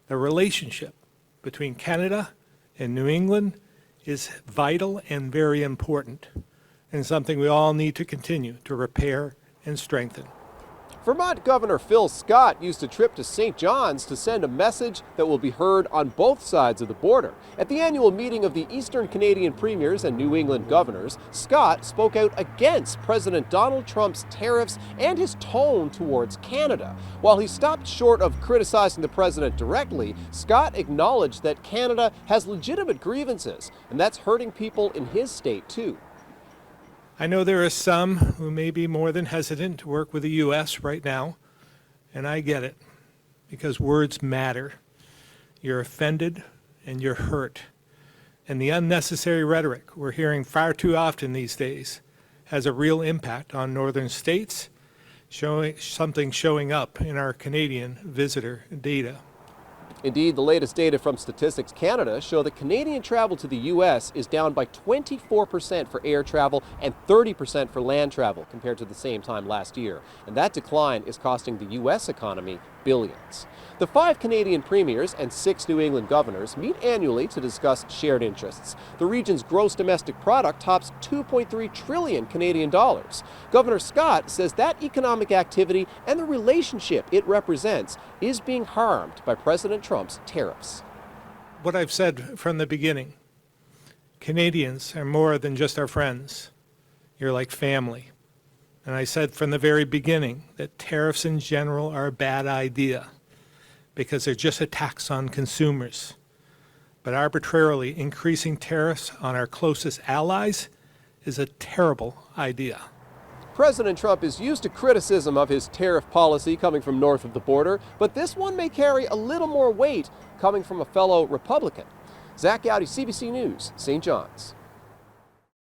The relationship between Canada and New England is vital and very important, and something we all need to continue to repair and strengthen. Vermont Governor Phil Scott used a trip to St. John's to send a message that will be heard on both sides of the border. At the annual meeting of the Eastern Canadian premiers and New England governors, Scott spoke out against President Donald Trump's tariffs and his tone towards Canada. While he stopped short of criticizing the president directly, Scott acknowledged that Canada has legitimate grievances, and that's hurting people in his state too. I know there are some who may be more than hesitant to work with the U.S. right now, and I get it, because words matter. You're offended and you're hurt. And the unnecessary rhetoric we're hearing far too often these days has a real impact on northern states, showing up in our Canadian visitor data. Indeed, the latest data from Statistics Canada show that Canadian travel to the U.S. is down by 24% for air travel and 30% for land travel compared to the same time last year. And that decline is costing the U.S. economy billions. The 5 Canadian premiers and 6 New England governors meet annually to discuss shared interests. The region's gross domestic product tops 2.3 trillion Canadian dollars. Governor Scott says that economic activity and the relationship it represents is being harmed by President Trump's tariffs. What I've said from the beginning, Canadians are more than just our friends. You're like family. And I said from the very beginning that tariffs in general are a bad idea because they're just a tax on consumers. But arbitrarily increasing tariffs on our closest allies is a terrible idea. President Trump is used to criticism of his tariff policy coming from north of the border, but this one may carry a little more weight coming from a fellow Republican. Zach Gowdy, CBC News, St. John's.